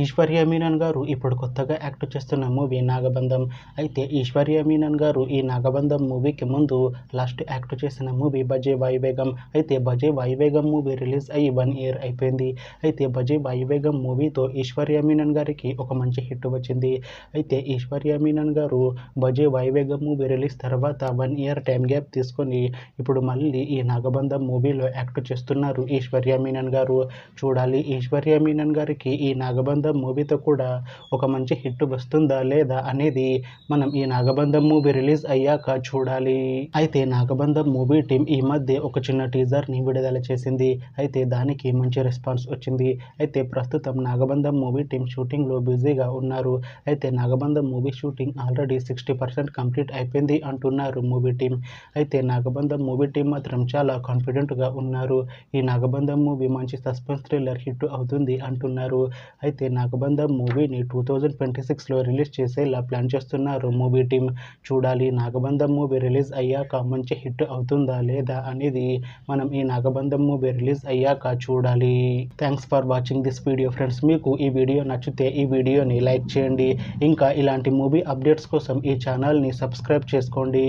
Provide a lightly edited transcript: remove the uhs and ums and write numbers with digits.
ఈశ్వర్య మీనన్ గారు ఇప్పుడు కొత్తగా యాక్ట్ చేస్తున్న మూవీ నాగబంధం. అయితే ఈశ్వర్య మీనన్ గారు ఈ నాగబంధం మూవీకి ముందు లాస్ట్ యాక్ట్ చేసిన మూవీ బజే వాయువేగం. అయితే బజే వాయువేగం మూవీ రిలీజ్ అయ్యి 1 ఇయర్ అయిపోయింది. అయితే బజే వాయువేగం మూవీతో ఈశ్వర్య మీనన్ గారికి ఒక మంచి హిట్ వచ్చింది. అయితే ఈశ్వర్య మీనన్ గారు బజే వాయువేగం మూవీ రిలీజ్ తర్వాత 1 ఇయర్ టైం గ్యాప్ తీసుకొని ఇప్పుడు మళ్ళీ ఈ నాగబంధం మూవీలో యాక్ట్ చేస్తున్నారు ఈశ్వర్య మీనన్ గారు. చూడాలి ఈశ్వర్య మీనన్ గారికి ఈ నాగబంధం మూవీతో కూడా ఒక మంచి హిట్ వస్తుందా లేదా అనేది మనం ఈ నాగబంధం మూవీ రిలీజ్ అయ్యాక చూడాలి. అయితే నాగబంధం మూవీ టీం ఈ మధ్య ఒక చిన్న టీజర్ని విడుదల చేసింది. అయితే దానికి మంచి రెస్పాన్స్ వచ్చింది. అయితే ప్రస్తుతం నాగబంధం మూవీ టీం షూటింగ్లో బిజీగా ఉన్నారు. అయితే నాగబంధం మూవీ షూటింగ్ ఆల్రెడీ 60% కంప్లీట్ అయిపోయింది అంటున్నారు మూవీ టీం. అయితే నాగబంధం మూవీ టీం మాత్రం చాలా కాన్ఫిడెంట్గా ఉన్నారు. ఈ నాగబంధం మూవీ మంచి సస్పెన్స్ థ్రిల్లర్ హిట్ అవుతుంది అంటున్నారు. అయితే నాగబంధం మూవీని 2026లో రిలీజ్ చేసేలా ప్లాన్ చేస్తున్నారు మూవీ టీం. చూడాలి నాగబంధం మూవీ రిలీజ్ అయ్యాక మంచి హిట్ అవుతుందా లేదా అనేది మనం ఈ నాగబంధం మూవీ రిలీజ్ అయ్యాక చూడాలి. Thanks for watching this video friends. మీకు ఈ వీడియో నచ్చితే ఈ వీడియోని లైక్ చేయండి. ఇంకా ఇలాంటి మూవీ అప్డేట్స్ కోసం ఈ ఛానల్ని సబ్స్క్రైబ్ చేసుకోండి.